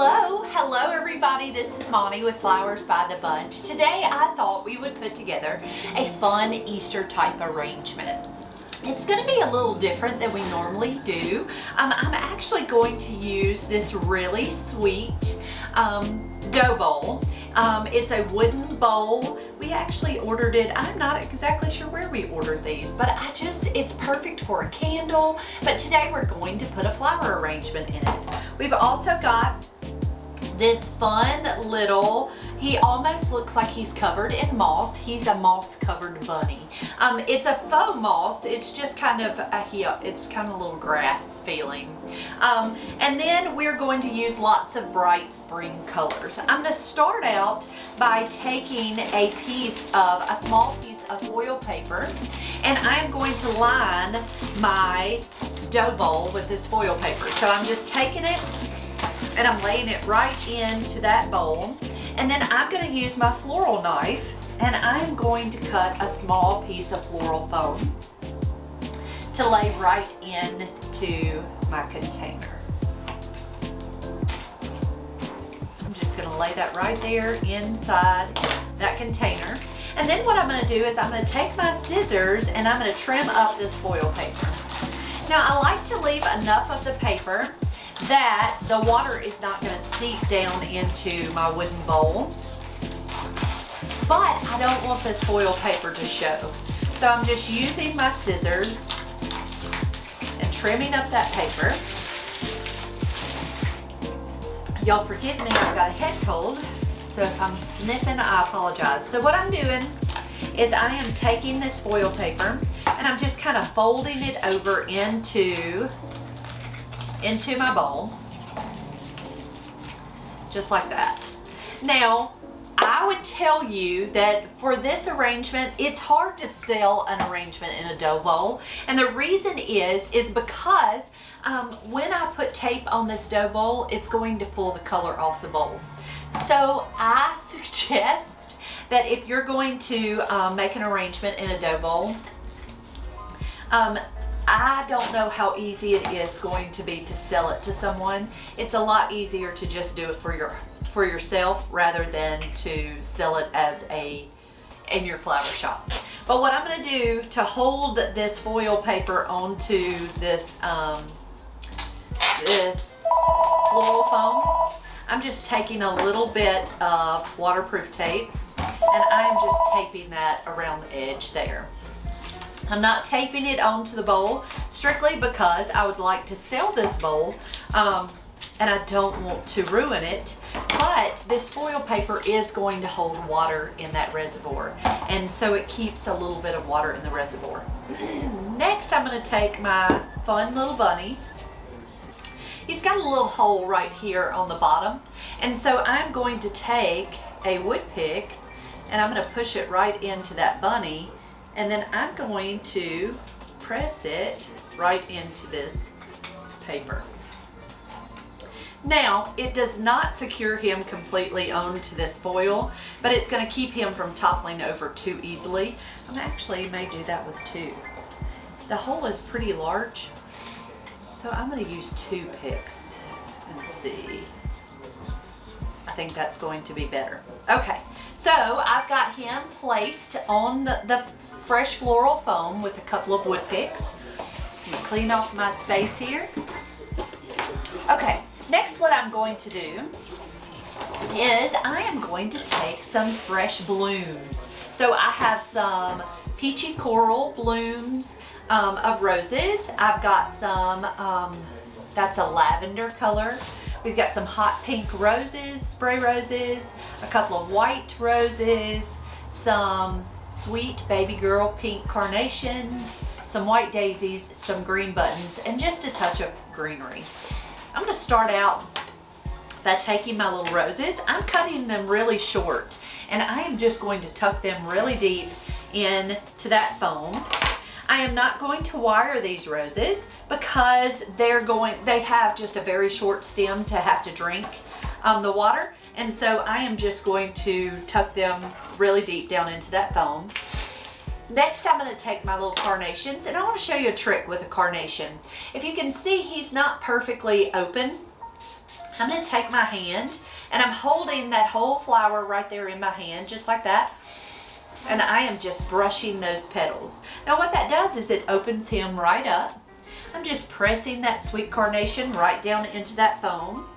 Hello everybody, this is Monty with Flowers by the Bunch. Today I thought we would put together a fun Easter type arrangement. It's going to be a little different than we normally do. I'm actually going to use this really sweet dough bowl. It's a wooden bowl. We actually ordered it. I'm not exactly sure where we ordered these, but it's perfect for a candle. But today we're going to put a flower arrangement in it. We've also got this fun little, he almost looks like he's covered in moss. He's a moss covered bunny. It's a faux moss. It's just kind of it's kind of a little grass feeling. And then we're going to use lots of bright spring colors. I'm going to start out by taking a small piece of foil paper, and I'm going to line my dough bowl with this foil paper. So I'm just taking it and I'm laying it right into that bowl. And then I'm going to use my floral knife and I'm going to cut a small piece of floral foam to lay right into my container. I'm just going to lay that right there inside that container. And then what I'm going to do is I'm going to take my scissors and I'm going to trim up this foil paper. Now I like to leave enough of the paper that the water is not going to seep down into my wooden bowl, but I don't want this foil paper to show. So I'm just using my scissors and trimming up that paper. Y'all forgive me, I've got a head cold, so if I'm sniffing, I apologize. So what I'm doing is I am taking this foil paper and I'm just kind of folding it over into my bowl, just like that. Now, I would tell you that for this arrangement, it's hard to sell an arrangement in a dough bowl. And the reason is because when I put tape on this dough bowl, it's going to pull the color off the bowl. So I suggest that if you're going to make an arrangement in a dough bowl, I don't know how easy it is going to be to sell it to someone. It's a lot easier to just do it for yourself rather than to sell it in your flower shop. But what I'm going to do to hold this foil paper onto this floral foam, I'm just taking a little bit of waterproof tape and I'm just taping that around the edge there. I'm not taping it onto the bowl strictly because I would like to sell this bowl and I don't want to ruin it, but this foil paper is going to hold water in that reservoir, and so it keeps a little bit of water in the reservoir. Next, I'm going to take my fun little bunny. He's got a little hole right here on the bottom, and so I'm going to take a wood pick and I'm going to push it right into that bunny. And then I'm going to press it right into this paper. Now, it does not secure him completely onto this foil, but it's going to keep him from toppling over too easily. I actually may do that with two. The hole is pretty large, so I'm going to use 2 picks and see. I think that's going to be better. Okay, so I've got him placed on the fresh floral foam with a couple of wood picks. I'm gonna clean off my space here. Okay, next what I'm going to do is I am going to take some fresh blooms. So I have some peachy coral blooms of roses. I've got some, that's a lavender color. We've got some hot pink roses, spray roses, a couple of white roses, some sweet baby girl pink carnations, some white daisies, some green buttons, and just a touch of greenery. I'm going to start out by taking my little roses. I'm cutting them really short, and I am just going to tuck them really deep into that foam. I am not going to wire these roses because they have just a very short stem to have to drink the water. And so I am just going to tuck them really deep down into that foam. Next, I'm going to take my little carnations, and I want to show you a trick with a carnation. If you can see, he's not perfectly open. I'm going to take my hand and I'm holding that whole flower right there in my hand, just like that. And I am just brushing those petals. Now what that does is it opens him right up. I'm just pressing that sweet carnation right down into that foam.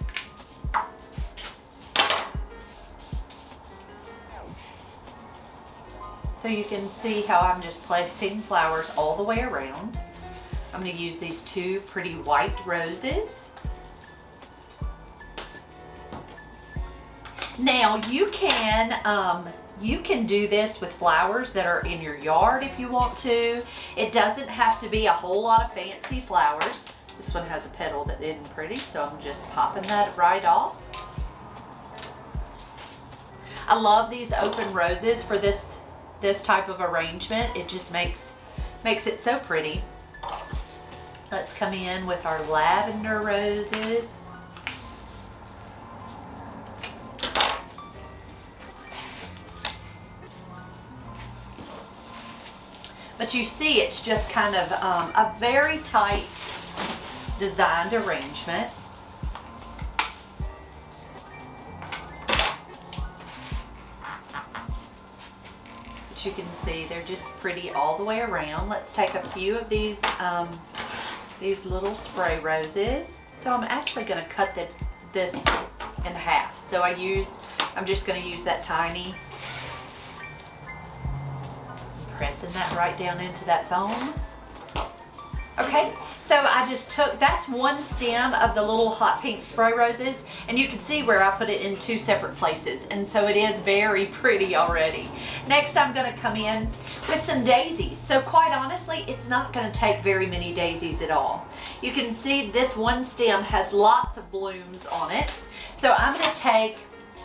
So you can see how I'm just placing flowers all the way around. I'm going to use these two pretty white roses. Now you can do this with flowers that are in your yard if you want to. It doesn't have to be a whole lot of fancy flowers. This one has a petal that isn't pretty, so I'm just popping that right off. I love these open roses for this type of arrangement. It just makes it so pretty. Let's come in with our lavender roses. But you see, it's just kind of a very tight designed arrangement. But you can see they're just pretty all the way around. Let's take a few of these little spray roses. So I'm actually going to cut this in half. So I'm just going to use that tiny, pressing that right down into that foam. Okay, so I just that's one stem of the little hot pink spray roses, and you can see where I put it in two separate places, and so it is very pretty already. Next, I'm going to come in with some daisies. So quite honestly, it's not going to take very many daisies at all. You can see this one stem has lots of blooms on it. So I'm going to take